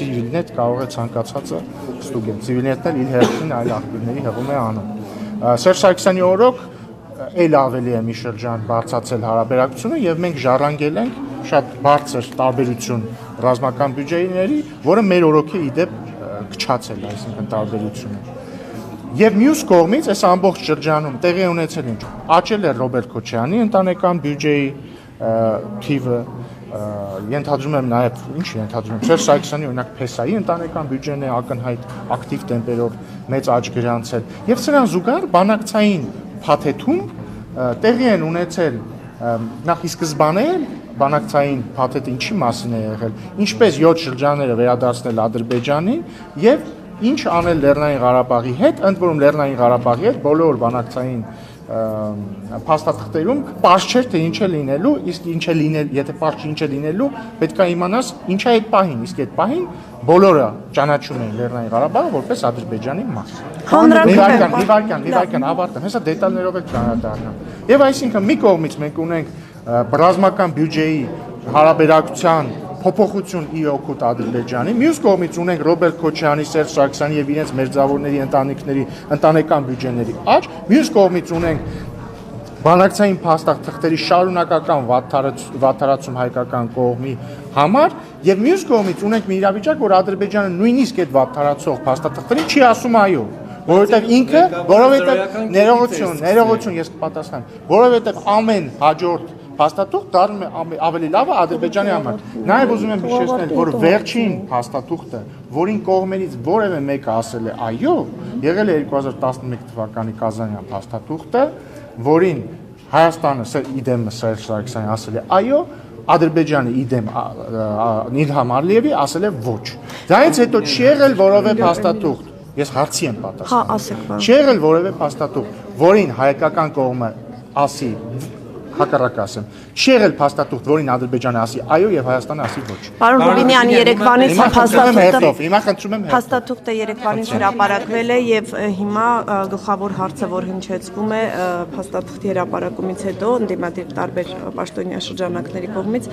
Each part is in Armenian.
civilnet կարող է ցանկացածը ստուգել։ Civilnet-ն էլ իր հերթին այլ աղբյուրների հղում է անում։ Սերժ Սարգսյանի օրոք էլ ավելի է մի շրջան բարձրացել հարաբերակցությունը եւ մենք ժառանգել ենք շատ բարձր տարբերություն ռազմական բյուջեների, որը մեր օրոքի իդեպ քչացել, այսինքն տարբերությունը։ Եվ մյուս կողմից այս ամբողջ շրջանում տեղի ունեցել ինչ աճել է Ռոբերտ Քոչարյանի ընտանեկան բյուջեի թիվը, ենթադրում եմ նաև Սերժ Սարգսյանի օրինակ Փեսայի ընտանեկան բյուջեն է ակնհայտ ակտիվ տեմպերով մեծ աճ գրանցել եւ սրան զուգահեռ բանակցային փաթեթում տեղի են ունեցել նախ ի սկզբանե բանակցային փաթեթը ինչի մասին է եղել, ինչպես 7 շրջանները վերադարձնել Ադրբեջանին եւ ինչ անել Լեռնային Ղարաբաղի հետ, ընդ որում Լեռնային Ղարաբաղի հետ բոլոր բանակցային փաստաթղթերում պարզ չէր թե ինչ է լինելու, իսկ ինչ է լինել, եթե պարզ ինչ է լինելու, պետք է իմանաս ինչ է այդ պահին, իսկ այդ պահին բոլորը ճանաչում են Լեռնային Ղարաբաղը որպես Ադրբեջանի մաս։ Հանրաքվե ավարտեմ, հեսա դետալներով էլ անդրադառնամ։ Եվ այսինքն մի կողմից մենք ունենք ռազմական բյուջեի հարաբերակցության փոփոխություն իր օգուտ Ադրբեջանի, մյուս կողմից ունենք Ռոբերտ Քոչարյանի, Սերժ Սարգսյանի եւ իրենց մերձավորների ընտանիքների ընտանեկան բյուջեների աճ, մյուս կողմից ունենք բանակցային փաստաթղթերի շարունակական վատթարացում հայկական կողմի համար եւ մյուս կողմից ունենք մի իրավիճակ, որ Ադրբեջանը նույնիսկ այդ վատթարացող փաստաթղթերին չի ասում այո, որովհետեւ ինքը, որովհետեւ ներողություն ես կպատասխանեմ, որովհետեւ ամեն հաջորդ փաստաթուղթ դառնում է ավելի լավը Ադրբեջանի համար։ Նաև ուզում եմ հիշեցնել, որ վերջին փաստաթուղթը, որին կողմերից որևէ մեկը ասել է այո, եղել է 2011 թվականի Կազանյան փաստաթուղթը, որին Հայաստանը իդեմ Սերժ Սարգսյանն ասել է այո, Ադրբեջանը իդեմ Իլհամ Ալիևի ասել է ոչ։ Դրանից հետո չի եղել որևէ փաստաթուղթ, ես հարցի եմ պատասխանում։ Չի եղել որևէ փաստաթուղթ, որին հայկական կողմը ասի հակառակ ասեմ, չի եղել փաստաթուղթ, որին Ադրբեջանը ասի այո եւ Հայաստանը ասի ոչ։ Պարոն Ռուբինյան, երեկվանից փաստաթուղթը երեկվանից հրապարակվել է եւ հիմա գլխավոր հարցը, որ հնչեցվում է փաստաթղթի հրապարակումից հետո ընդդիմադիր տարբեր պաշտոնյա շրջանակների կողմից,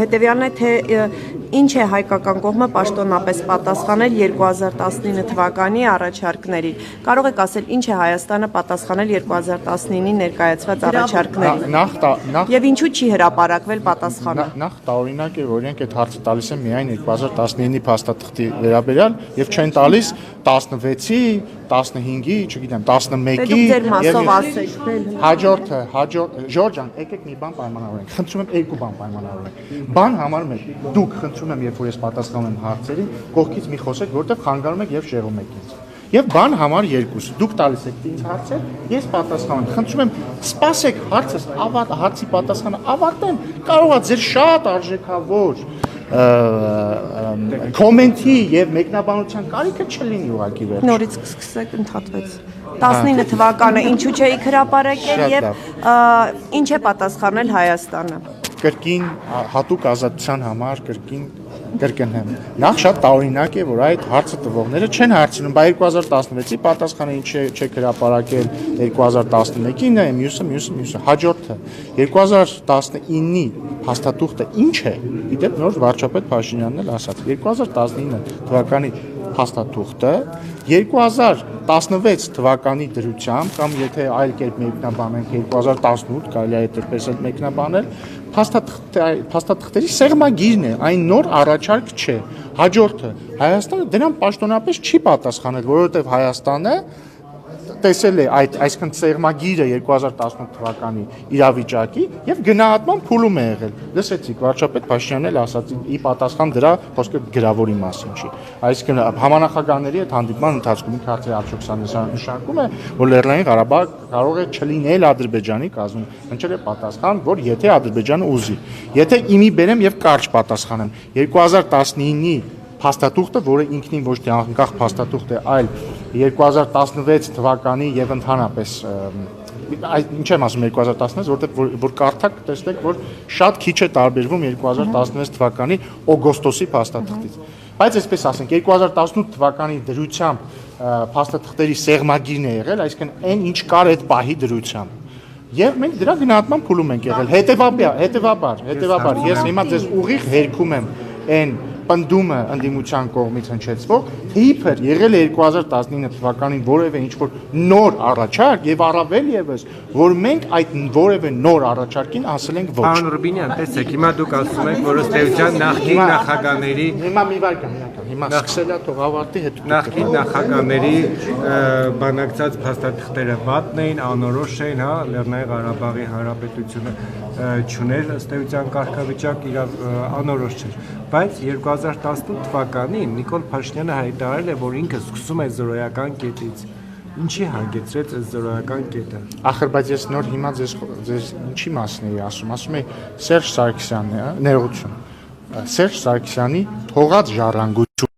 հետեւյալն է, թե ինչ է հայկական կողմը պաշտոնապես պատասխանել 2019 թվականի առաջարկներին։ Կարող եք ասել, ինչ է Հայաստանը պատասխանել 2019-ի ներկայացված առաջարկներին։ Եվ ինչու չի հրապարակվել պատասխանը։ Նախ տարօրինակ է, որ իրենք այդ հարցը տալիս են միայն 2019-ի փաստաթղթի վերաբերյալ եւ չեն տալիս 16-ի, 15-ի, չգիտեմ, 11-ի։ Դուք ձեր մասով ասեք։ Հաջորդը, Ժորժ ջան, եկեք մի բան պայմանավորենք։ Խնդրում եմ երկու բան պայմանավորենք։ Բան համար մեկ։ Դուք խնդրում եմ, երբ որ ես պատասխանում եմ հարցերին, կողքից մի խոսեք, որտեղ խանգարում եք եւ շեղում եք ինձ։ Եվ բան համար երկուս, դուք տալիս եք ինձ հարցեր, ես պատասխանում եմ, խնդրում եմ, սպասեք հարցի պատասխանը ավարտեմ, կարող է ձեր շատ արժեքավոր կոմենտի եւ մեկնաբանության կարիքը չլինի ուղղակի վերջ։ Նորից սկսեք ընդհատվեց։ 19 թվականը ինչու չէիք հրապարակել եւ ինչ է պատասխանել Հայաստանը։ Կրկին հատուկ ազատության համար կրկնեմ։ Նախ շատ տարօրինակ է, որ այդ հարցը տվողները չեն հարցնում, բա 2016-ի պատասխանը ինչ չեք հրապարակել 2011-ին է, մյուսը։ Հաջորդը 2019-ի փաստաթուղթը ինչ է։ Իդեպ նոր վարչապետ Փաշինյանն էլ ասաց 2019 թվականի փաստաթուղթը 2016 թվականի դրությամբ կամ եթե այլ կերպ մեկնաբանենք 2018 կարելի է այդպես էլ մեկնաբանել փաստաթղթերի սեղմագիրն է, այն նոր առաջարկ չէ։ Հաջորդը Հայաստանը դրան պաշտոնապես չի պատասխանել, որովհետև Հայաստանը տեսել է այսքան սեղմագիրը 2018 թվականի իրավիճակի եւ գնահատման փուլում է եղել։ Լսեցիք, վարչապետ Փաշինյանն էլ ասաց ի պատասխան դրա խոսքը գրավորի մասին չի։ Այսինքն համանախագահների հետ հանդիպման ընթացքում քարտի Արտուշյանը նշանակում է, որ Լեռնային Ղարաբաղ կարող է չլինել Ադրբեջանի կազմում։ Հնչել է պատասխան, որ եթե Ադրբեջանը ուզի։ Եթե իմի բերեմ եւ կարճ պատասխանեմ 2019-ի փաստաթուղթը, որը ինքնին ոչ թե անկախ փաստաթուղթ է, այլ 2016 թվականի եւ ընդհանրապես ինչ եմ ասում 2016, որտեղ որ կարդաք տեսնեք, որ շատ քիչ է տարբերվում 2016 թվականի օգոստոսի փաստաթղթից։ Բայց այսպես ասենք 2018 թվականի դրությամբ փաստաթղթերի սեղմագիրն է եղել, այսինքն այն ինչ կար այդ պահի դրությամբ։ Եվ մենք դրա գնահատման փուլում ենք եղել։ Հետևաբար, ես հիմա ձեզ ուղիղ հերքում եմ այն պնդումը ընդդիմության կողմից հնչեցվող, թե իբր եղել է 2019 թվականին որևէ ինչ-որ նոր առաջարկ եւ առավել եւս, որ մենք այդ որևէ նոր առաջարկին ասել ենք ոչ։ Պարոն Ռուբինյան, տեսեք, հիմա դուք ասում եք, որ ըստ էության նախկին նախագահների Հիմա մի վարքան, հիմա սկսել է թող ավարտի հետ։ նախկին նախագահների բանակցած փաստաթղթերը վատն էին, անորոշ էին, հա, Լեռնային Ղարաբաղի Հանրապետությունը չուներ ըստ էության կարգավիճակ իր անորոշ չէր, բայց 2018 թվականին Նիկոլ Փաշինյանը հայտարարել է, որ ինքը սկսում է զրոյական կետից։ Ինչի հանգեցրեց այս զրոյական կետը։ Ախր բայց ես նոր հիմա ձեզ ինչի մասն էի ասում էի Սերժ Սարգսյանն է, ներողություն։ Սերժ Սարգսյանի թողած ժառանգություն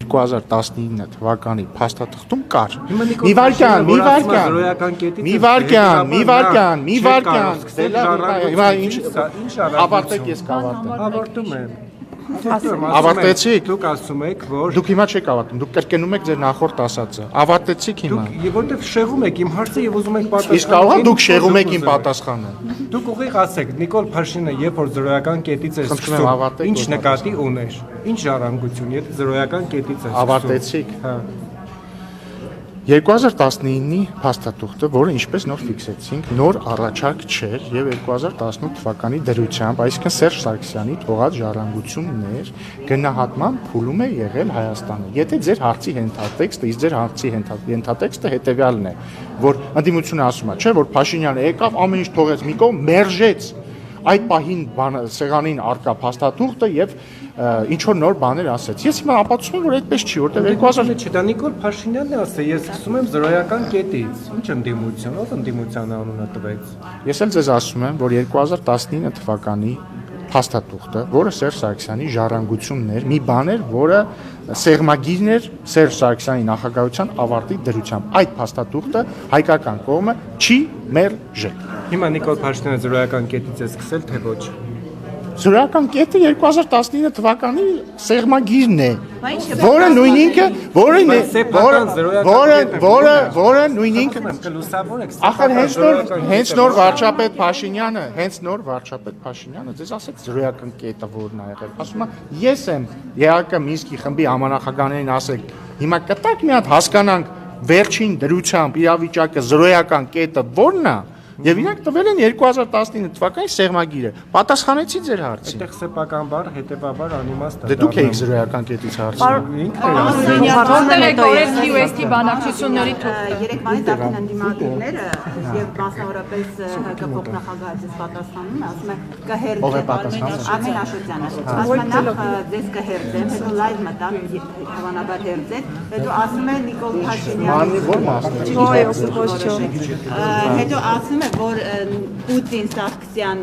2019 թվականի փաստաթղթում կար։ Մի վարքան, ինչ ավարտեք ես կավարտեմ։ Ավարտում եմ։ Ավարտեցիք։ Դուք ասում եք, որ Դուք հիմա չեք ավարտում, դուք կրկնում եք ձեր նախորդ ասածը։ Ավարտեցիք հիմա։ Եվ որտեվ շեղում եք իմ հարցը եւ ուզում եք պատասխանել։ Իսկ կարող է դուք շեղում եք իմ պատասխանը։ Դուք ուղիղ ասեք, Նիկոլ Փաշինյանը երբ որ զրոյական կետից է Խնդրում եմ, ավարտեք, ինչ նկատի ուներ։ Ինչ ժառանգություն, եթե զրոյական կետից է Ավարտեցիք։ Հա։ 2019-ի փաստաթուղթը, որը ինչպես նոր ֆիքսեցինք, նոր առաջարկ չէր եւ 2018 թվականի դրությամբ, այսինքն Սերժ Սարգսյանի թողած ժառանգություններ գնահատման փուլում է եղել Հայաստանը։ Եթե ձեր հարցի հենթատեքստը, իսկ ձեր հարցի հենթատեքստը հետեւյալն է, որ ընդդիմությունը ասում է, չէ, որ Փաշինյանը եկավ, ամեն ինչ թողեց մի կողմ, մերժեց այդ պահին սեղանին արկա փաստաթուղթը եւ ինչ որ նոր բաներ ասեց։ Ես հիմա ապացուցում եմ, որ այդպես չի, որտեղ 2000 Չէ, դա Նիկոլ Փաշինյանն է ասել, ես սկսում եմ զրոյական կետից։ Ինչ ընդդիմություն, ով ընդդիմության անունը տվեց։ Ես էլ ձեզ ասում եմ, որ 2019 թվականի փաստաթուղթը, որը Սերժ Սարգսյանի ժառանգությունն էր, մի բան էր, որը սեղմագիրն էր Սերժ Սարգսյանի նախագահության ավարտի դրությամբ։ Այդ փաստաթուղթը հայկական կողմը չի մերժել։ Հիմա Նիկոլ Փաշինյանը զրոյական կետից է սկսել, թե ոչ։ Զրոյական կետը 2019 թվականի սեղմագիրն է, որը նույն ինքը, որը նույն ինքը ախր հենց նոր վարչապետ Փաշինյանը ձեզ ասեց զրոյական կետը որն է եղել։ Ասում է ես եմ ԵԱԿ Մինսկի խմբի համանախագահներին ասեք, հիմա կտակ մի հատ հասկանանք վերջին դրությամբ իրավիճակը զրոյական կետը որն է։ Եվ իրանք տվել են 2019 թվականի սեղմագիրը։ Պատասխանեցի ձեր հարցին։ Այդտեղ սեփական բառ հետեւաբար անիմաստ է։ Դե դուք եք զրոյական կետից հարցնում։ Ինքն էր QST բանակցությունների Երեկվանի դեպքին ընդդիմադիրները եւ մասնավորապես ՀԿ փոխնախագահից պատասխանում է, ասում է կհերձեմ Արմեն Աշոտյանը։ Ասում է նախ ձեզ կհերձեմ, հետո լայվ մտան հավանաբար հերձեց, հետո ասում է Նիկոլ Փաշինյանը։ Որ մասն է։ Հետո ասում է, որ Պուտին Սարգսյան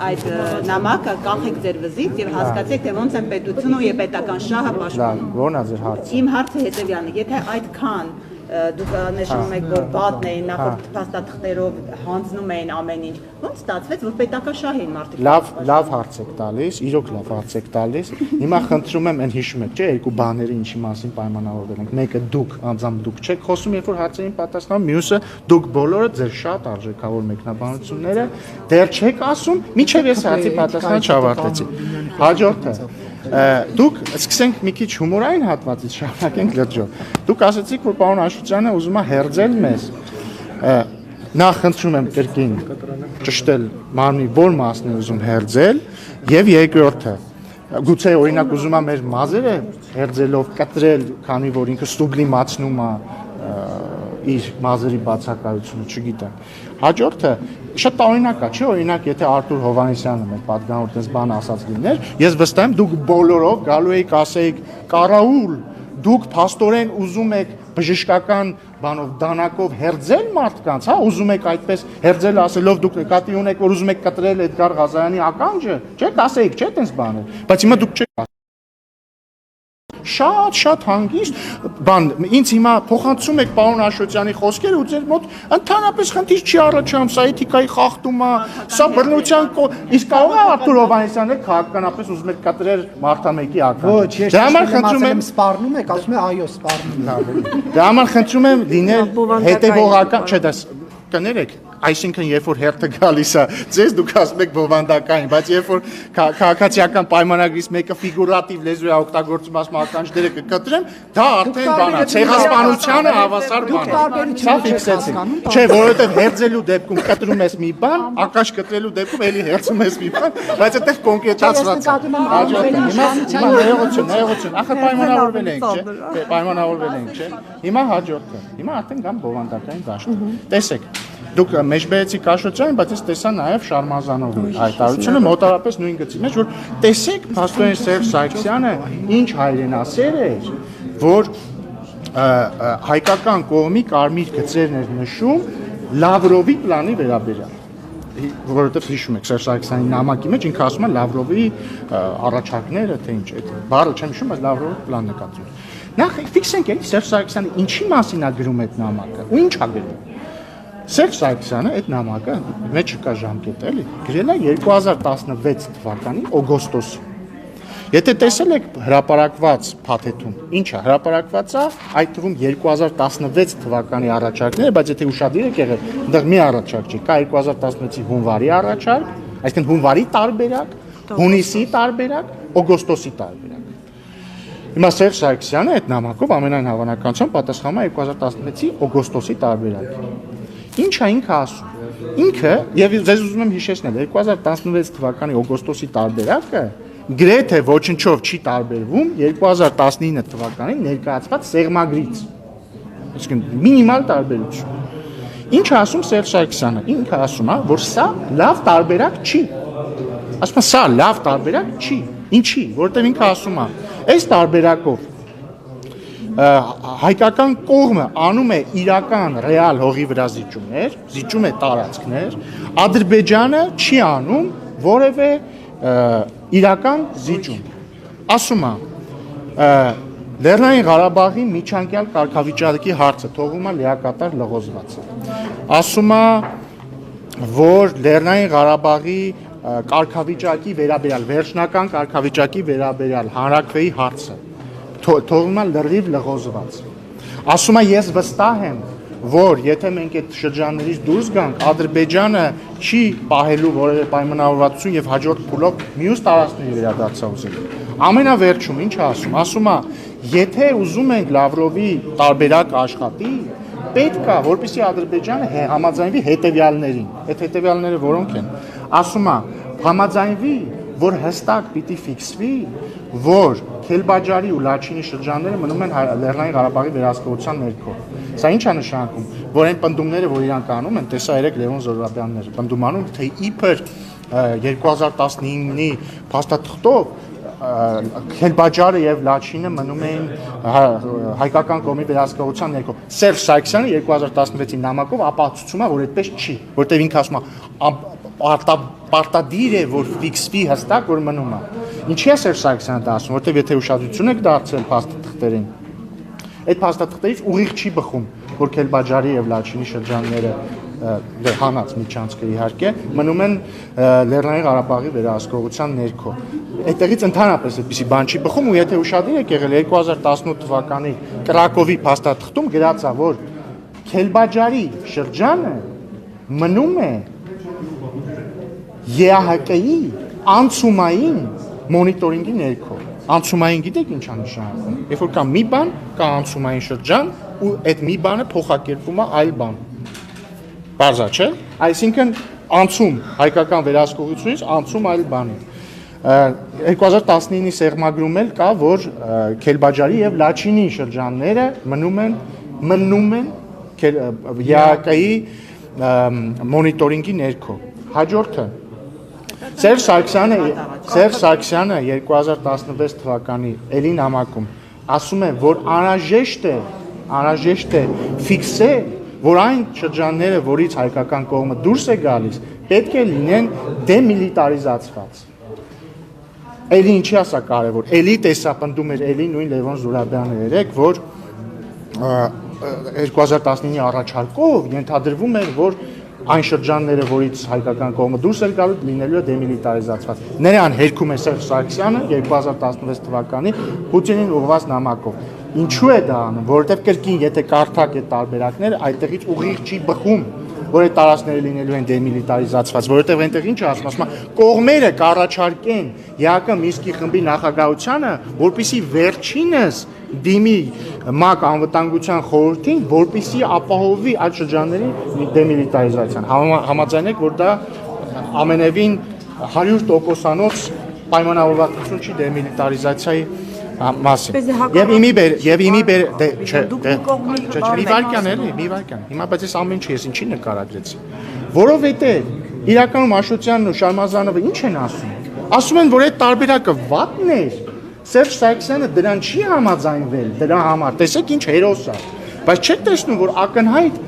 այդ նամակը կանխեք ձեր վզից եւ հասկացեք, թե ոնց են պետությունը եւ պետական շահը պաշտպանում։ Որն է ձեր հարցը։ Իմ հարցը հետեւյալն է, եթե այդքան դուք նշում եք, որ վատն էին նախորդ փաստաթղթերով հանձնում էին ամեն ինչ, ոնց ստացվեց, որ պետական շահ էին մարդիկ։ Լավ հարց եք տալիս, իրոք լավ հարց եք տալիս։ Հիմա խնդրում եմ, այն հիշում եք, չէ, երկու բաները ինչի մասին պայմանավորվել ենք։ Մեկը դուք, անձամբ դուք չեք խոսում, երբ որ հարցերին պատասխանում, մյուսը դուք բոլորը ձեր շատ արժեքավոր մեկնաբանությունները դեռ չեք ասում, մինչև ես հարցի պատասխանը չավարտեցի։ Հաջորդը դուք սկսենք մի քիչ հումորային հատվածից շարունակենք լրջով։ Դուք ասացիք, որ պարոն Աշոտյանը ուզում է հերձել մեզ։ Նախ խնդրում եմ կրկին ճշտել մարմնի որ մասն է ուզում հերձել եւ երկրորդը գուցե օրինակ ուզում է մեր մազերը հերձելով կտրել, քանի որ ինքը սուբլիմացնում է իր մազերի բացակայությունը, չգիտեմ։ Հաջորդը շատ տարօրինակ է, չէ՞, օրինակ եթե Արտուր Հովհաննիսյանը մեր պատգամավոր դες բան ասած լիներ, ես վստահ եմ դուք բոլորով գալու եք ասեիք կարաուլ, դուք փաստորեն ուզում եք բժշկական բանով դանակով հերձել մարդկանց, հա, ուզում եք այդպես հերձել ասելով դուք նկատի ունեք, որ ուզում եք կտրել Էդգար Ղազարյանի ականջը, չէ՞, ասեիք, չէ՞ տենց բաներ, բայց հիմա դուք չեք շատ հանգիստ բան ինձ հիմա փոխանցում եք պարոն Աշոտյանի խոսքերը ու ձեր մոտ ընդհանրապես խնդիր չի առաջանում, սա էթիկայի խախտում է, սա բռնության իսկ կարող է Արտուր Հովհաննիսյանը քաղաքականապես ուզում եք կտրել մարդամեկի ականջը։ Ոչ, ես խնդրում եմ սպառնում եք, ասում է այո, սպառնում։ Դրա համար խնդրում եմ լինել հետևողական, չէ, դա կներեք այսինքն երբ որ հերթը գալիս է, ձեզ դուք ասում եք բովանդակային, բայց երբ որ քաղաքացիական պայմանագրից մեկը ֆիգուրատիվ լեզու է օգտագործում, ասում ականջները կկտրեմ, դա արդեն բան է, ցեղասպանությանը հավասար բան է։ Սա ֆիքսեցին։ Չէ, որովհետև հերձելու դեպքում կտրում ես մի բան, ականջ կտրելու դեպքում էլի հերձում ես մի բան, բայց այդտեղ կոնկրետացված է։ Հիմա ներողություն, ախր պայմանավորվել ենք, չէ՞։ Պայմանավորվել ենք, չէ՞։ Հիմա հաջորդը։ Հիմա արդեն գամ բովանդակային դաշտ։ Տեսեք, դուք մեջբերեցի Քաշոջյան, բայց ես տեսա նաև Շարմազանովի հայտարարությունը մոտավորապես նույն գծի մեջ, որ տեսեք Փաստորեն Սերժ Սարգսյանը ինչ հայրենասեր էր, որ հայկական կողմի կարմիր գծերն էր նշում Լավրովի պլանի վերաբերյալ, որովհետև հիշում եք Սերժ Սարգսյանի նամակի մեջ ինքը ասում է Լավրովի առաջարկները, թե ինչ, այդ բառը չեմ հիշում, բայց Լավրովի պլան նկատում։ Նախ ֆիքսենք էլի Սերժ Սարգսյանը ինչի մասին է գրում այդ նամակը, ու ինչ է գրում։ Սերժ Սարգսյանը այդ նամակը մեջ կա ժամկետ էլի, գրել է 2016 թվականի օգոստոս։ Եթե տեսել եք հրապարակված փաթեթում, ինչ է հրապարակված է, այդ թվում 2016 թվականի առաջարկները, բայց եթե ուշադիր եք եղել, այնտեղ մի առաջարկ չի, կա 2016-ի հունվարի առաջարկ, այսինքն հունվարի տարբերակ, հունիսի տարբերակ, օգոստոսի տարբերակ։ Հիմա Սերժ Սարգսյանը այդ նամակով ամենայն հավանականությամբ պատասխանում է 2016-ի օգոստոսի տարբերակին։ Ինչ է ինքը ասում։ Ինքը, եւ ձեզ ուզում եմ հիշեցնել, 2016 թվականի օգոստոսի տարբերակը գրեթե ոչնչով չի տարբերվում 2019 թվականին ներկայացված սեղմագրից։ Այսինքն մինիմալ տարբերություն։ Ինչ է ասում Սերժ Սարգսյանը։ Ինքը ասում է, որ սա լավ տարբերակ չի։ Ասում է, սա լավ տարբերակ չի։ Ինչի՞, որովհետև ինքը ասում է, այս տարբերակով հայկական կողմը անում է իրական ռեալ հողի վրա զիջումներ, զիջում է տարածքներ, Ադրբեջանը չի անում որևէ իրական զիջում։ Ասում է, Լեռնային Ղարաբաղի միջանկյալ կարգավիճակի հարցը թողում է լիակատար լղոզված։ Ասում է, որ Լեռնային Ղարաբաղի կարգավիճակի վերաբերյալ, վերջնական կարգավիճակի վերաբերյալ հանրաքվեի հարցը թողում է լրիվ լղոզված։ Ասում է, ես վստահ եմ, որ եթե մենք այդ շրջաններից դուրս գանք, Ադրբեջանը չի պահելու որևէ պայմանավորվածություն եւ հաջորդ փուլով մյուս տարածքների վերադարձա ուզելու։ Ամենավերջում ինչ է ասում։ Ասում է, եթե ուզում ենք Լավրովի տարբերակ աշխատի, պետք է, որպեսզի Ադրբեջանը համաձայնվի հետեւյալներին։ Այդ հետեւյալները որոնք են։ Ասում է, համաձայնվի, որ հստակ պիտի ֆիքսվի, որ Քելբաջարի ու Լաչինի շրջանները մնում են Լեռնային Ղարաբաղի վերահսկողության ներքո։ Սա ինչ է նշանակում, որ այն պնդումները, որ իրանք անում են, տեսա երեք Լևոն Զոհրաբյանները, պնդում անում, թե իբր 2019-ի փաստաթղթով Քելբաջարը եւ Լաչինը մնում էին հայկական կողմի վերահսկողության ներքո։ Սերժ Սարգսյանը 2016-ի նամակով ապացուցում է, որ այդպես չի, որտեղ ինքը ասում է պարտադիր է, որ ֆիքսվի հստակ, որ մնում է։ Ինչի է Սերժ Սարգսյանը դա ասում, որտեղ եթե ուշադրություն եք դարձրել փաստաթղթերին, այդ փաստաթղթերից ուղիղ չի բխում, որ Քելբաջարի եւ Լաչինի շրջանները հանած միջանցքը իհարկե մնում են Լեռնային Ղարաբաղի վերահսկողության ներքո։ Այդտեղից ընդհանրապես այդպիսի բան չի բխում ու եթե ուշադիր եք եղել 2018 թվականի Կրակովի փաստաթղթում գրած է, որ Քելբաջարի շրջանը մնում է ԵԱՀԿ-ի անցումային մոնիտորինգի ներքո։ Անցումային գիտեք ինչ է նշանակում։ Երբ որ կա մի բան, կա անցումային շրջան ու այդ մի բանը փոխակերպվում է այլ բան։ Բարձա չէ։ Այսինքն անցում հայկական վերահսկողությունից անցում այլ բանի։ 2019-ի սեղմագրում էլ կա, որ Քելբաջարի եւ Լաչինի շրջանները մնում են ԵԱՀԿ-ի մոնիտորինգի ներքո։ Հաջորդը Սերժ Սարգսյանը 2016 թվականի էլի նամակում ասում է, որ անհրաժեշտ է ֆիքսել, որ այն շրջանները, որից հայկական կողմը դուրս է գալիս, պետք է լինեն դեմիլիտարիզացված։ Էլի ինչի է սա կարևոր։ Էլի տեսապնդում էր էլի նույն Լևոն Զոհրաբյանը երեք, որ 2019-ի առաջարկով ենթադրվում էր, որ այն շրջանները, որից հայկական կողմը դուրս էր գալու, լինելու է դեմիլիտարիզացված։ Նրան հերքում է Սերժ Սարգսյանը 2016 թվականի Պուտինին ուղղված նամակով։ Ինչու է դա անում, որովհետև կրկին եթե կարդաք այդ տարբերակները, այդտեղից ուղիղ չի բխում, որ այդ տարածքները լինելու են դեմիլիտարիզացված, որովհետև այնտեղ ինչ ասում է, կողմերը կառաջարկեն ԵԱԿ Մինսկի խմբի նախագահությանը, որպեսզի վերջինս դիմի ՄԱԿ անվտանգության խորհրդին, որպեսզի ապահովի այդ շրջանների դեմիլիտարիզացիան։ Համաձայն եք, որ դա ամենևին 100%-անոց պայմանավորվածություն չի դեմիլիտարիզացիայի մասին։ Եվ իմի բեր մի վարքյան էլի, մի վարքյան։ Հիմա բայց ես ամեն ինչ ես ինչի նկարագրեցի։ Որովհետև իրականում Աշոտյանն ու Շարմազանովը ինչ են ասում։ Ասում են, որ այդ տարբերակը վատն էր։ Սերժ Սարգսյանը դրան չի համաձայնվել, դրա համար։ Տեսեք ինչ հերոս է։ Բայց չեք տեսնում, որ ակնհայտ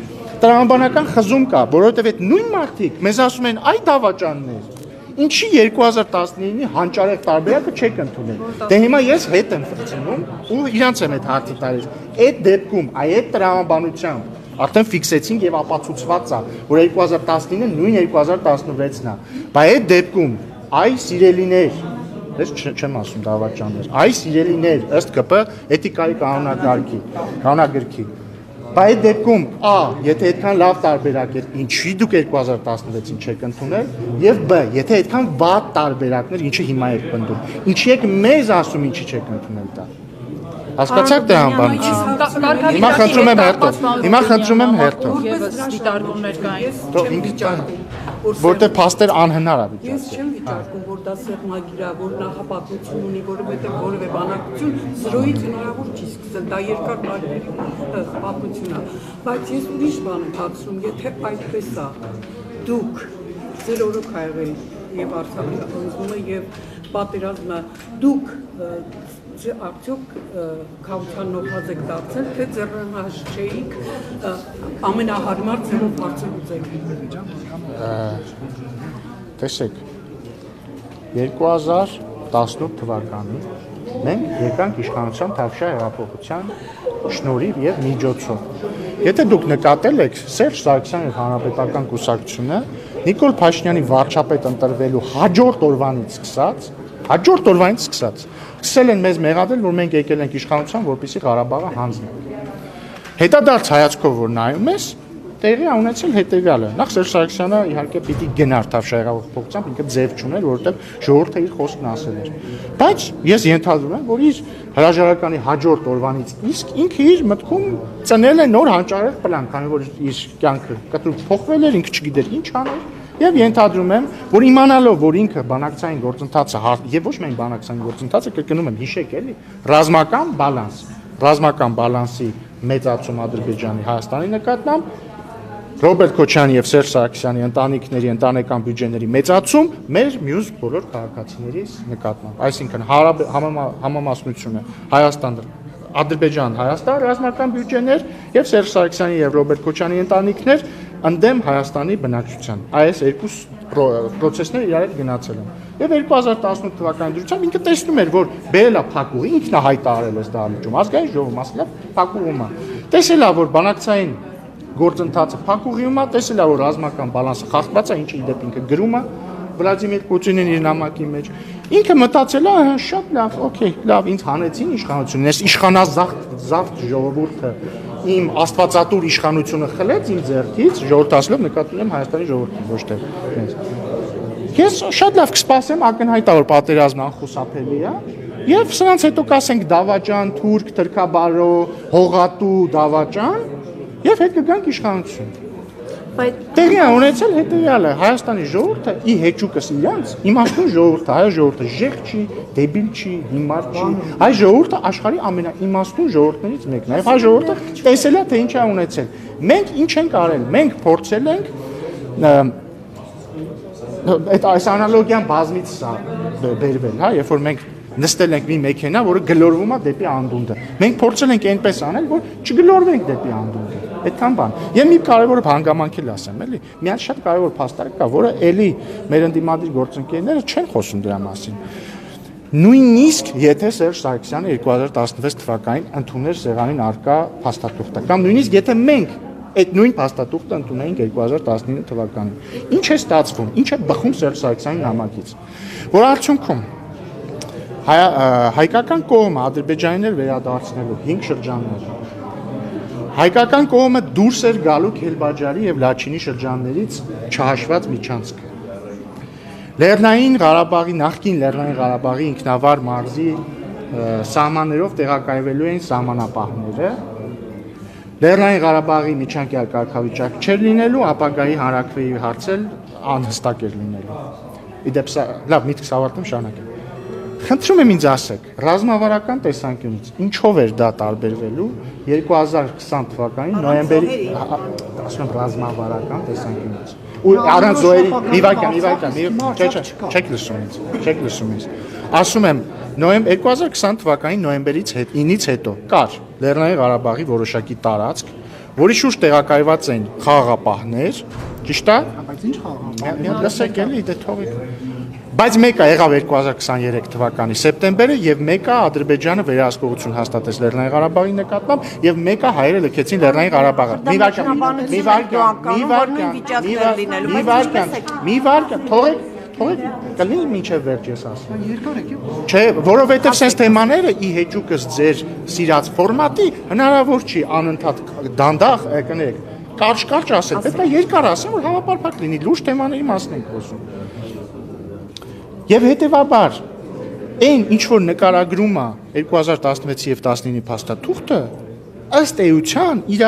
տրամաբանական խզում կա, որովհետև այդ նույն մարդիկ մեզ ասում են, այ դավաճաններ, ինչի 2019-ի հանճարեղ տարբերակը չեք ընդունել։ Դե հիմա ես հետ եմ ֆրցնում ու իրանց եմ այդ հարցը տալիս։ Այդ դեպքում, այդ տրամաբանությամբ արդեն ֆիքսեցինք եւ ապացուցված է, որ 2019-ը նույն 2016-ն է։ Բայց այդ դեպքում, այ սիրելիներ, ես չեմ ասում դավաճաններ, այ սիրելիներ, ըստ ԿՊ էթիկայի կանոնագրքի Բայց այդ դեպքում եթե այդքան լավ տարբերակ էր, ինչի դուք 2016-ին չեք ընդունել, եւ B, եթե այդքան վատ տարբերակներ, ինչի հիմա եք պնդում, ինչի եք մեզ ասում ինչի չեք ընդունել դա։ Հասկացաք դե անբանությունը։ Հիմա խնդրում եմ հերթով։ Եվս դիտարկումներ կային։ Որտեղ փաստեր անհնար է վիճակել։ Ես չեմ վիճակում, որ դա սեղմագիր է, որ նախապատմություն ունի, որովհետև որևէ բանակցություն զրոյից հնարավոր չի սկսել, դա երկար տարիների պատմություն է։ Բայց ես ուրիշ բան եմ հարցնում, եթե այդպես է, դուք ձեր օրոք ա եղել եւ Արցախի խնդրումը եւ պատերազմը, դուք արդյոք քաղաքական նոխազ եք դարձել, թե ձեռնհաշճեիք ամենահարմար ձևով հարցը լուծեք։ Տեսեք, 2018 թվականին մենք եկանք իշխանության Թավշյա հեղափոխության շնորհիվ եւ միջոցով։ Եթե դուք նկատել եք, Սերժ Սարգսյանի հանրապետական կուսակցությունը Նիկոլ Փաշինյանի վարչապետ ընտրվելու հաջորդ օրվանից սկսած սկսել են մեզ մեղադրել, որ մենք եկել ենք իշխանության, որպեսզի Ղարաբաղը հանձնենք։ Հետադարձ հայացքով որ նայում ես, տեղի ունեցել հետևյալը։ Նախ Սերժ Սարգսյանը իհարկե պիտի գնար Թավշյա հեղափոխությամբ, ինքը ձև չուներ, որովհետև ժողովուրդը իր խոսքն ասել էր։ Բայց ես ենթադրում եմ, որ իր հրաժարականի հաջորդ օրվանից իսկ ինքը իր մտքում ծնել է նոր հանճարեղ պլան, քանի որ իր կյանքը կտրուկ փոխվել էր, ինքը չգիտեր ինչ աներ։ Եվ ենթադրում եմ, որ իմանալով, որ ինքը բանակցային գործընթացը եւ ոչ միայն բանակցային գործընթացը, կրկնում եմ, հիշեք էլի, ռազմական բալանսի մեծացում Ադրբեջանի Հայաստանի նկատմամբ, Ռոբերտ Քոչարյանի եւ Սերժ Սարգսյանի ընտանիքների ընտանեկան բյուջեների մեծացում մեր մյուս բոլոր քաղաքացիների նկատմամբ, այսինքն համամասնությունը Հայաստան, Ադրբեջան, Հայաստան ռազմական բյուջեներ եւ Սերժ Սարգսյանի եւ Ռոբերտ Քոչարյանի ընտանիքներ ընդդեմ Հայաստանի բնակչության։ Այս երկու process-ները իրար հետ գնացել են։ Եվ 2018 թվականի դրությամբ ինքը տեսնում էր, որ բերել է փակուղի, ինքն է հայտարարել այս դահլիճում, ազգային ժողովում ասել է փակուղում է։ Տեսել է, որ բանակցային գործընթացը փակուղիում է, տեսել է, որ ռազմական բալանսը խախտված է, ինչի դեպ ինքը գրում է Վլադիմիր Պուտինին իր նամակի մեջ։ Ինքը մտածել է, շատ լավ, օքեյ, լավ, ինձ հանեցին իշխանությունն, այս իշխանազավթ ժողովուրդը իմ աստվածատուր իշխանությունը խլեց իմ ձեռքից, ժողովուրդը ասելով նկատում եմ Հայաստանի ժողովրդին, ոչ թե ինձ։ Ես շատ լավ կսպասեմ, ակնհայտ է, որ պատերազմն անխուսափելի է, եւ սրանց հետո կասենք դավաճան, թուրք, թրքաբարո, հողատու դավաճան, եւ հետ կգանք իշխանություն։ Բայց տեղի է ունեցել հետեւյալը, Հայաստանի ժողովուրդը ի հեճուկս իրանց, իմաստուն ժողովուրդը, հայ ժողովուրդը ժեղ չի, դեբիլ չի, հիմար չի, հայ ժողովուրդը աշխարհի ամենաիմաստուն ժողովուրդներից մեկն է։ Հայ ժողովուրդը տեսել է, թե ինչ է ունեցել։ Մենք ինչ ենք արել, մենք փորձել ենք այս անալոգիան բազմից բերվել, հա, երբ որ մենք նստել ենք մի մեքենա, որը գլորվում է դեպի անդունդը։ Մենք փորձել ենք այնպես անել, որ չգլորվենք դեպի անդունդը։ Այդքան բան։ Եվ մի կարևոր հանգամանք էլ ասեմ, էլի։ Մի հատ շատ կարևոր փաստարկ կա, որը էլի մեր ընդդիմադիր գործընկերները չեն խոսում դրա մասին։ Նույնիսկ եթե Սերժ Սարգսյանը 2016 թվականին ընդուներ սեղանին արկա փաստաթուղթը, կամ նույնիսկ եթե մենք այդ նույն փաստաթուղթը ընդունեինք 2019 թվականին։ Ինչ է ստացվում, ինչ է բխում Սերժ Սարգսյանի նամակից, որ արդյունքում հայկական կողմը ադրբեջանիներ վերադարձնելու 5 շրջաններ հայկական կողմը դուրս էր գալու Քելբաջարի եւ Լաչինի շրջաններից չհաշված միջանցքը։ Լեռնային Ղարաբաղի նախկին Լեռնային Ղարաբաղի ինքնավար մարզի սահմաններով տեղակայվելու էին սահմանապահները։ Լեռնային Ղարաբաղի միջանկյալ կարգավիճակ չէր լինելու, ապագայի հանրաքվեի հարցել անհստակ էր լինելու։ Իդեպ սա լավ միտքս ավարտեմ շարունակեմ։ Խնդրում եմ ինձ ասեք, ռազմավարական տեսանկյունից ինչով էր դա տարբերվելու 2020 թվականի նոյեմբերի, ասում եմ ռազմավարական տեսանկյունից։ Ու առանց զոհերի, մի վայրկյան, չեք լսում ինձ։ Ասում եմ, 2020 թվականի նոյեմբերից 9-ից հետո կար Լեռնային Ղարաբաղի որոշակի տարածք, որի շուրջ տեղակայված էին խաղաղապահներ, ճիշտ է։ Բայց ինչ խաղաղապահ։ Լսեք էլի, դե թողեք։ Բայց մեկը եղավ 2023 թվականի սեպտեմբերը եւ մեկը Ադրբեջանը վերահսկողություն հաստատեց Լեռնային Ղարաբաղի նկատմամբ եւ մեկը հայերը լքեցին Լեռնային Ղարաբաղը։ Մի վարքան, թողեք, կլինի մինչև վերջ ես ասում։ Երկար եկեք։ Չէ, որովհետեւ sense թեմաները ի հեճուկս ձեր սիրած ֆորմատի հնարավոր չի անընդհատ դանդաղ կներեք։ Կարճ ասել, պետք է երկար ասեմ, որ համապարփակ լինի, լուրջ թեմաների մասն ենք խոսում։ Եվ հետևաբար այն ինչ որ նկարագրում է 2016 եւ 19-ի փաստաթուղթը ըստ էության իր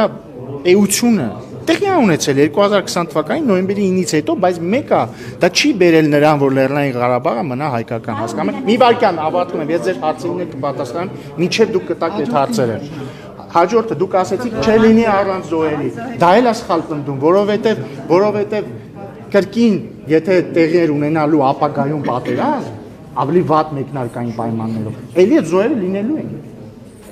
էությունը տեղի ունեցել 2020 թվականի նոյեմբերի 9-ից հետո, բայց մեկը դա չի բերել նրան, որ Լեռնային Ղարաբաղը մնա հայկական, հասկանում եք։ Մի վայրկյան ավարտում եմ, ես ձեր հարցերին կպատասխանեմ, մինչև դուք կտաք այդ հարցերը։ Հաջորդը դուք ասեցիք չէ լինի առանց զոհերի։ Դա էլ է սխալ պնդում, որովհետեւ կրկին, եթե տեղեր ունենալու ապագայում պատերազմ, ավելի վատ մեկնարկային պայմաններով, էլի այդ զոհերը լինելու են։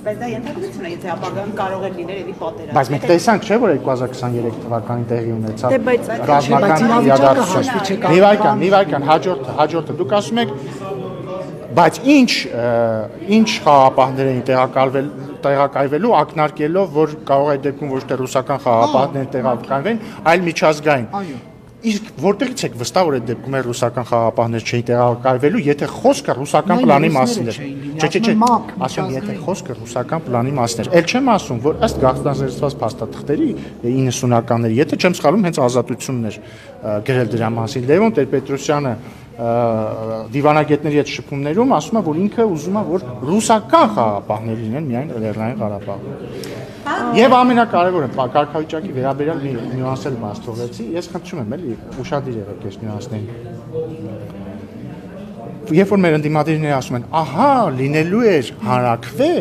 Բայց դա ենթադրություն է, եթե ապագայում կարող է լինել էլի պատերազմ։ Բայց մենք տեսանք, չէ՞ որ 2023 թվականին տեղի ունեցավ բայց ռազմական իրադարձություն։ Մի վայրկյան, հաջորդը դուք ասում եք, բայց ինչ խաղապահներ էին տեղակայվելու ակնարկելով, որ կարող է դեպքում ոչ թե ռուսական խաղապահներ տեղակայվեն, այլ միջազգային։ Իսկ որտեղից եք վստահ որ այդ դեպքում ռուսական խաղապահներ չէին տեղակայվելու, եթե խոսքը ռուսական պլանի մասին էր։ Չէ, ասում եթե խոսքը ռուսական պլանի մասին էր։ Էլ չեմ ասում, որ ըստ գաղտնազերծված փաստաթղթերի 90-ականների, եթե չեմ սխալվում, հենց ազատությունն էր գրել դրա մասին։ Լևոն Տեր-Պետրոսյանը դիվանագետների հետ շփումներում ասում է, որ ինքը ուզում է, որ ռուսական խաղապահներ լինեն միայն Լեռնային Ղարաբաղում։ Եվ ամենակարևորը կարգավիճակի վերաբերյալ մի նյուանս էլ բաց թողեցի, ես խնդրում եմ էլի ուշադիր եղեք այս նյուանսներին։ Երբ որ մեր ընդդիմադիրները ասում են, ահա, լինելու էր հանրաքվե,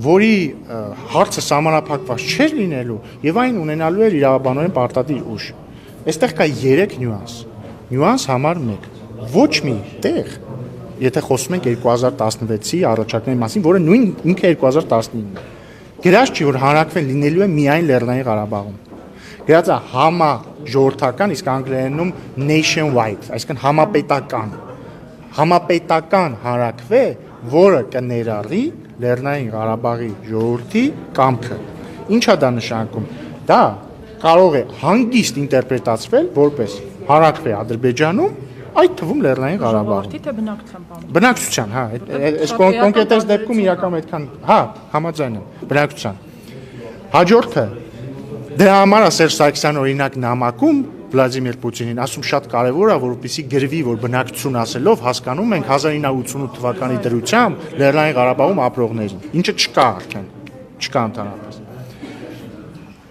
որի հարցը սահմանափակված չէր լինելու եւ այն ունենալու էր իրավաբանորեն պարտադիր ուժ։ Այստեղ կա 3 նյուանս։ Նյուանս համար 1։ Ոչ մի տեղ, եթե խոսում ենք 2016-ի առաջարկների մասին, որը նույն ինքը 2019-ն է։ Գրած չի, որ հանրաքվեն լինելու է միայն Լեռնային Ղարաբաղում։ Գրած է համաժողովրդական, իսկ անգլերենում nationwide, այսինքն համապետական հանրաքվե, որը կներառի Լեռնային Ղարաբաղի ժողովրդի կամքը։ Ինչ է դա նշանակում։ Դա կարող է հանգիստ ինտերպրետացվել որպես հանրաքվե Ադրբեջանում, այդ թվում Լեռնային Ղարաբաղում։ Թե բնակչության բան։ Բնակչության, հա, այս կոնկրետ այս դեպքում իրական այդքան, հա, համաձայն եմ, բնակչության։ Հաջորդը դրա համար է Սերժ Սարգսյանը օրինակ նամակում Վլադիմիր Պուտինին ասում շատ կարևոր է, որովհետեւ գրվի, որ բնակչություն ասելով հասկանում ենք 1988 թվականի դրությամբ Լեռնային Ղարաբաղում ապրողներին, ինչը չկա արդեն, չկա ընդհանրապես։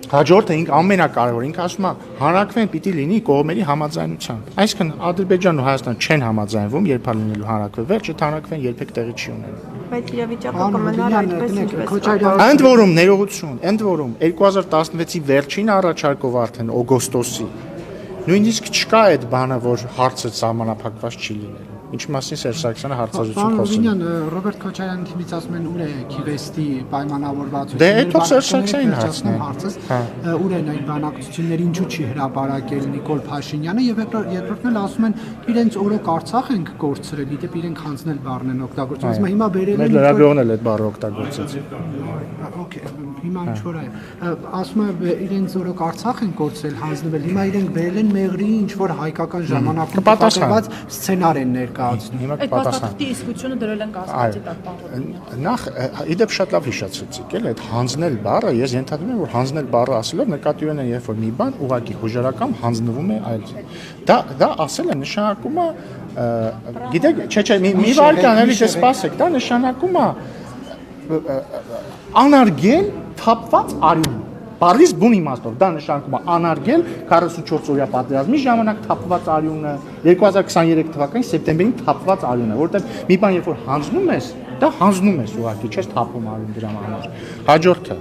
Հաջորդը ամենակարևորը, ինքը ասում է, հանրաքվեն պիտի լինի կողմերի համաձայնությամբ։ Այսինքն Ադրբեջանն ու Հայաստանը չեն համաձայնվում, երբ լինելու հանրաքվե, վերջը հանրաքվեն երբեք տեղի չի ունենա։ Բայց իրավիճակը կմնար այդպես ինչպես։ Ընդ որում ներողություն, ընդ որում 2016-ի վերջին առաջարկով արդեն օգոստոսի նույնիսկ չկա այդ բանը, որ հարցը սահմանափակված չի լինելու։ Ինչ մասին Սերժ Սարգսյանը հարցազրույցում խոսում է։ Ռոբերտ Քոչարյանի թիմից ասում են ուր է Քիվեստի պայմանավորվածությունը։ Դե այդով Սերժ Սարգսյանին հարցնեմ։ Ուր են այդ բանակցությունները, ինչու չի հրապարակել Նիկոլ Փաշինյանը եւ երկրորդն էլ ասում են իրենց օրոք Արցախ ենք կորցրել, դիտեպ իրենք հանձնել բառն են օգտագործում։ Հիմա բերել են մեր լրագրողն էլ այդ բառը օգտագործեց։ Okay, հիմա ինչ որ է։ Ասում է իրենց օրոք Արցախ են կորցրել, հանձնվել։ Հիմա իրենք բերել են Մեղրիի ինչ որ հայկական ժամանակում պատասխանված սցենար են ներկայացնում։ ներկայացնում։ Հիմա Այդ պատասխան։ փաստաթղթի իսկությունը դրել են կասկածի տակ բանվորները։ Նախ իդեպ շատ լավ հիշեցիք, էլ այդ հանձնել բառը, ես ենթադրում եմ, որ հանձնել բառը ասելով նկատի ունեն, երբ որ մի բան ուղղակի հուժարական հանձնվում է այլ։ Դա ասելը նշանակում է, գիտեք, չէ, մի վարքան էլի դե սպասեք, դա նշանակում է անարգել թափված արյուն։ Բառից բուն իմաստով դա նշանակում է անարգել 44 օրյա պատերազմի ժամանակ թափված արյունը 2023 թվականի սեպտեմբերին թափված արյունը, որովհետև մի բան երբ որ հանձնում ես, դա հանձնում ես ուղղակի, չես թափում արյուն դրա համար։ Հաջորդը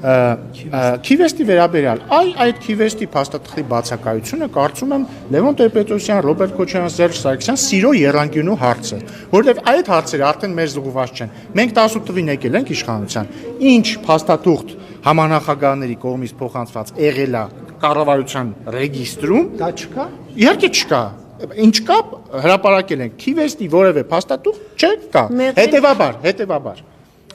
Քիվեստի վերաբերյալ, այդ Քիվեստի փաստաթղթի բացակայությունը կարծում եմ Լևոն Տեր-Պետրոսյան, Ռոբերտ Քոչարյան, Սերժ Սարգսյան սիրո եռանկյունու հարցը, որովհետև այդ հարցերը արդեն մեր զուգված չեն։ Մենք 18 թվին եկել ենք իշխանության, ինչ փաստաթուղթ համանախագահների կողմից փոխանցված եղել է կառավարության ռեգիստրում, դա չկա։ Իհարկե չկա։ Ինչ կա, հրապարակել են Քիվեստի որևէ փաստաթուղթ չկա։ Հետևաբար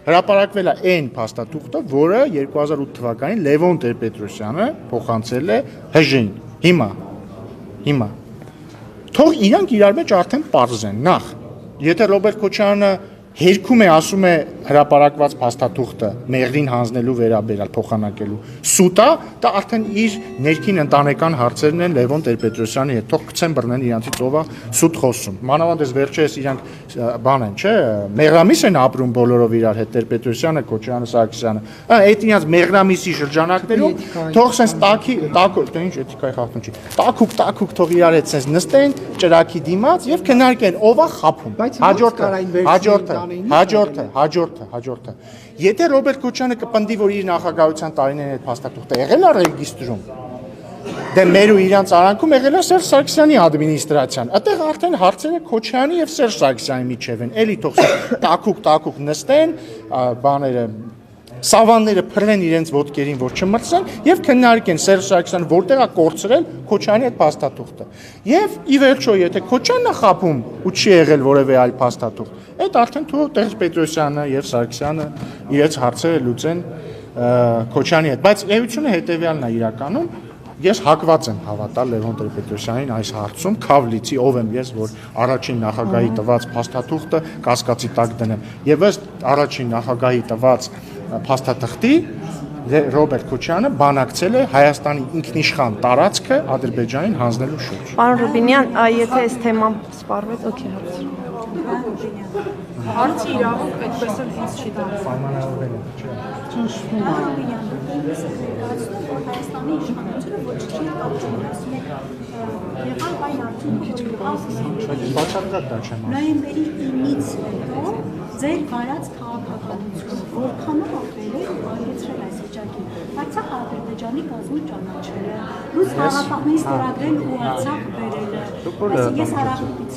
հրապարակվել է այն փաստաթուղթը, որը 2008 թվականին Լևոն Տեր-Պետրոսյանը փոխանցել է ՀԺ-ին։ Հիմա թող իրանք իրար մեջ արդեն պարզեն։ Նախ, եթե Ռոբերտ Քոչարյանը հերքում է, ասում է հրապարակված փաստաթուղթը մեղրին հանձնելու վերաբերյալ փոխանակելու սուտա, դա արդեն իր ներքին ընտանեկան հարցերն են Լևոն Տեր-Պետրոսյանի հետ, թող գցեն բռնեն իրանցից ով է սուտ խոսում։ Մանավանդ վերջերս իրանք բան են, չէ, մեղրամիս են ապրում բոլորով իրար հետ Տեր-Պետրոսյանը, Քոչարյանը, Սարգսյանը։ Այդ իրանց մեղրամիսի շրջանակներում թող sense տակուկ, ինչ էթիկայի խախտում չի։ Տակուկ թող իրար հետ sense նստեն ճրակի դիմաց եւ քննարկեն ով է խափում։ Հաջորդը։ Եթե Ռոբերտ Քոչարյանը կպնդի, որ իր նախագահության տարիներին այդ փաստաթուղթը եղել է ռեգիստրում, դե մեր ու իրանց արանքում եղել է Սերժ Սարգսյանի ադմինիստրացիան։ Այդտեղ արդեն հարցերը Քոչարյանի եւ Սերժ Սարգսյանի միջև են։ Էլի թող տակուկ նստեն, բաները սավանները փռեն իրենց ոտքերին, որ չմրցեն եւ քննարկեն Սերժ Սարգսյանը որտեղ է կորցրել Քոչարյանի այդ փաստաթուղթը։ Եվ ի վերջո, եթե Քոչարյանն է խափում ու չի եղել որևէ այլ փաստաթուղթ, այդ արդեն թող Տեր-Պետրոսյանը եւ Սարգսյանը իրենց հարցերը լուծեն Քոչարյանի հետ։ Բայց էությունը հետեւյալն է իրականում, ես հակված եմ հավատալ Լևոն Տեր-Պետրոսյանին այս հարցում, քավլիցի ով եմ ես, որ առաջին նախագահի տված փաստաթուղթը կասկածի տակ դնեմ։ Եվ ըստ առաջին նախագահի տված փաստաթղթի Ռոբերտ Քոչարյանը բանակցել է Հայաստանի ինքնիշխան տարածքը Ադրբեջանին հանձնելու շուրջ։ Պարոն Ռուբինյան, եթե այս թեման սպառվեց, օքեյ, Հարցի իրավունք այդպես էլ ինձ չի դարձել։ Պայմանավորվել է, չէ։ Ճնշվում է։ Հայաստանի իշխանությունը ոչ չի կապչում, ասում եք, եղան այն արդյունքը, Բացարձակ դա չեմ ասում։ նոյեմբերի 9-ից հետո ձեր վարած քաղաքականությունը որքանով ապրել է ու արգեցրել այս վիճակին։ Արցախ Ադրբեջանի կազմում ճանաչելը, ռուս քաղաքականին ստորագրել ու Արցախ բերելը։ Այսինքն ես հարավից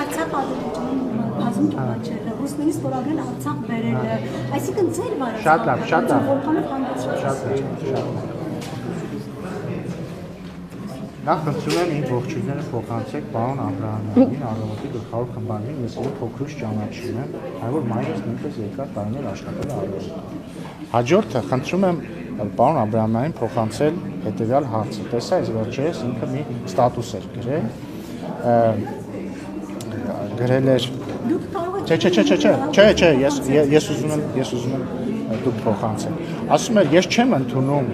Արցախ Ադրբեջանի կազմում ճանաչելը, ռուսների ստորագրել Արցախ բերելը։ Այսինքն ձեր վարած քաղաքականությունը որքանով հանգեցրել։ Նախ խնդրում եմ իմ ողջույնները փոխանցեք պարոն Աբրահամյանին, Առավոտի գլխավոր խմբանին, ես ով փոքրուց ճանաչում եմ, հայ որ մայրս նույնպես երկար տարիներ աշխատել է Առավոտում։ Հաջորդը խնդրում եմ պարոն Աբրահամյանին փոխանցել հետևյալ հարցը։ Տեսա, այս վերջերս ինքը մի ստատուս էր գրել էր Չէ, ես ուզում եմ դուք փոխանցեք։ Ասում էր, ես չեմ ընդունում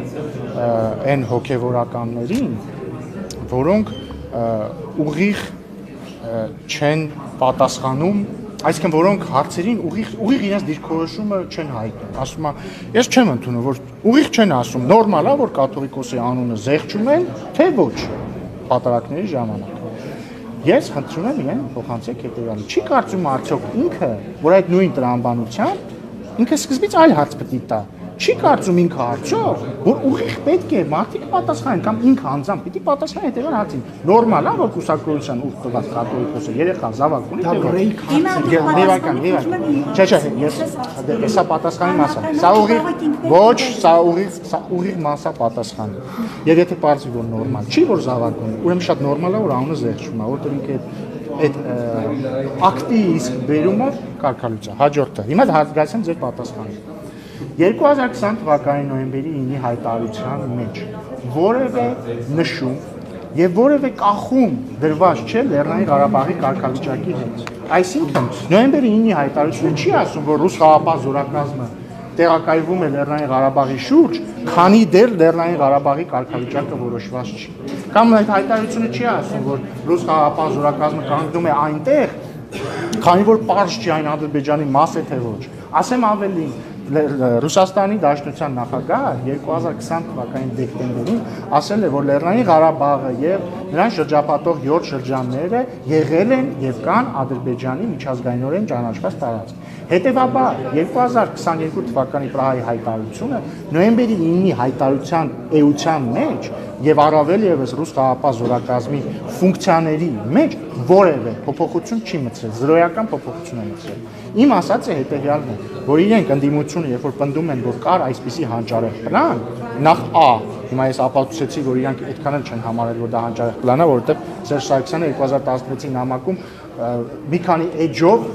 այն հոգևորականներին, որոնք ուղիղ չեն պատասխանում, այսինքն որոնք հարցերին ուղիղ իրենց դիրքորոշումը չեն հայտնում։ Ասում է, ես չեմ ընդունում, որ ուղիղ չեն ասում, նորմալ է, որ կաթողիկոսի անունը զեղչում են, թե ոչ պատարակների ժամանակ։ Ես խնդրում եմ իրեն փոխանցեք հետևյալը։ Չի կարծում արդյոք ինքը, որ այդ նույն տրամաբանությամբ ինքը սկզբից այլ հարց պետք է տա։ Չի կարծում ինքը արդյոք, որ ուղիղ պետք է մարդիկ պատասխանեն կամ ինքը անձամբ պիտի պատասխանի հետևյալ հարցին։ Նորմալ է, որ կուսակրության ուղղ տված կաթողիկոսը երեխա զավակ ունի, Չէ, ես հեսա պատասխանի մասա։ Սա ուղիղ մասա պատասխանի։ Եվ եթե պարզվի, որ նորմալ չի, որ զավակ ունի, ուրեմն շատ նորմալ է, որ անունը զեղչում է, որտեղ ինքը այդ ակտի իսկ բերումը կարգալուց է։ Հաջորդը։ Հիմա հարցգացեմ ձեր պատասխանը։ 2020 թվականի նոյեմբերի 9-ի հայտարարության մեջ որևէ նշում եւ որևէ կախում դրված չէ Լեռնային Ղարաբաղի կարգավիճակի հետ։ Այսինքն նոյեմբերի 9-ի հայտարարությունը չի ասում, որ ռուս խաղաղապահ զորակազմը տեղակայվում է Լեռնային Ղարաբաղի շուրջ, քանի դեռ Լեռնային Ղարաբաղի կարգավիճակը որոշված չի։ Կամ այդ հայտարարությունը չի ասում, որ ռուս խաղաղապահ զորակազմը կանգնում է այնտեղ, քանի որ պարզ չի այն Ադրբեջանի մաս է թե ոչ։ Ասեմ ավելին, Ռուսաստանի Դաշնության նախագահը 2020 թվականի դեկտեմբերին ասել է, որ Լեռնային Ղարաբաղը եւ նրան շրջապատող 7 շրջանները եղել են եւ կան Ադրբեջանի միջազգայինորեն ճանաչված տարածք։ Հետևաբար 2022 թվականի Պրահայի հայտարարությունը նոյեմբերի 9-ի հայտարարության էության մեջ եւ առավել եւս ռուս խաղաղապահ զորակազմի ֆունկցիաների մեջ որևէ փոփոխություն չի մտցրել, զրոյական փոփոխություն է մտցրել։ Իմ ասածը հետեւյալն է, որ իրենք ընդդիմությունը երբ որ պնդում են, որ կար այսպիսի հանճարեղ պլան, նախ հիմա ես ապացուցեցի, որ իրանք այդքան էլ չեն համարել, որ դա հանճարեղ պլան է, որովհետեւ Սերժ Սարգսյանը 2016-ի նամակում մի քանի էջով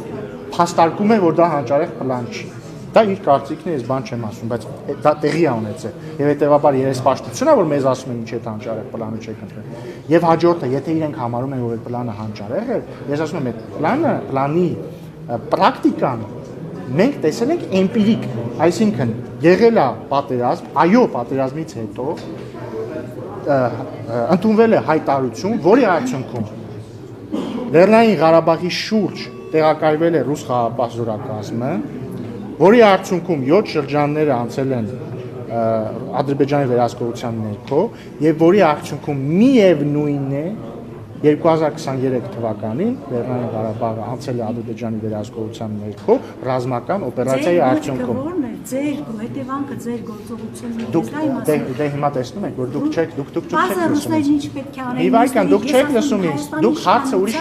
փաստարկում է, որ դա հանճարեղ պլան չի։ Դա իր կարծիքն է, ես բան չեմ ասում, բայց դա տեղի է ունեցել։ Եվ հետեւաբար երեսպաշտությունն է, որ մեզ ասում են ինչ է հանճարեղ պլանը չեք ընտրել։ Եվ հաջորդը, եթե իրենք համարում են, որ այդ պլանը հանճարեղ է, ես ասում եմ, այդ պլանի պրակտիկան մենք տեսել ենք էմպիրիկ, այսինքն եղել է պատերազմ, այո, պատերազմից հետո ընդունվել է հայտարարություն, որի արդյունքում Լեռնային Ղարաբաղի շուրջ տեղակայվել է ռուս խաղաղապահ զորակազմը, որի արդյունքում 7 շրջանները անցել են Ադրբեջանի վերահսկողության ներքո եւ որի արդյունքում միևնույն է 2023 թվականին Լեռնային Ղարաբաղը անցել է Ադրբեջանի վերահսկողության ներքո ռազմական օպերացիայի արդյունքում։ Ձեր հետևանքը ձեր գործողությունների Դե հիմա տեսնում եք, որ դուք չեք լսում։ Բազա ռուսներն ինչ պետք է անեն։ Մի վայրկյան դուք չեք լսում ինձ։ Դուք հարցը ուրիշ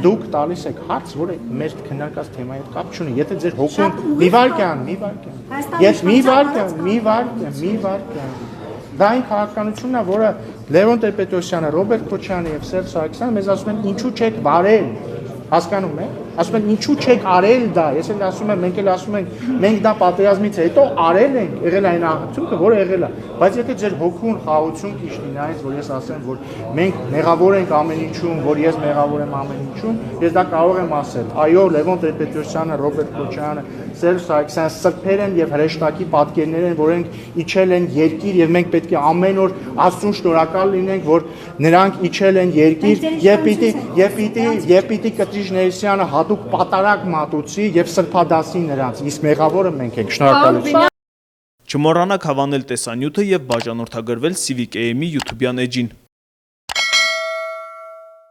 դուք տալիս եք հարց, որը մեր քննարկած թեմայի հետ կապ չունի։ Եթե ձեր հոգուն մի վայրկյան։ Ես մի վայրկյան։ Դա այն քաղաքականությունն է, որը Լևոն Տեր-Պետրոսյանը, Ռոբերտ Քոչարյանը եւ Սերժ Սարգսյանը մեզ ասում են ինչու չեք վարել, հասկանում եք, ասում են ինչու չեք արել դա, ես էլ ասում եմ, մենք էլ ասում ենք, մենք դա պատերազմից հետո արել ենք, եղել այն արդյունքը, որը եղել է, բայց եթե ձեր հոգուն խաղաղություն կիշնի նայից, որ ես ասեմ, որ մենք մեղավոր ենք ամեն ինչում, որ ես մեղավոր եմ ամեն ինչում, ես դա կարող եմ ասել, այո, Լևոն Տեր-Պետրոսյանը, Ռոբերտ Քոչարյանը, Սերժ Սարգսյանը սրբեր են եւ հրեշտակի պատկերներ են, որոնք իջել են երկիր եւ մենք պետք է ամեն օր Աստծուն շնորհակալ լինենք, որ նրանք իջել են երկիր եւ պիտի Կտրիժ Ներսյանը հատուկ պատարակ մատուցի եւ սրբադասի նրանց, իսկ մեղավորը մենք ենք։ Շնորհակալություն։ Չմոռանաք հավանել տեսանյութը եւ բաժանորդագրվել Civic AM-ի YouTube-յան էջին։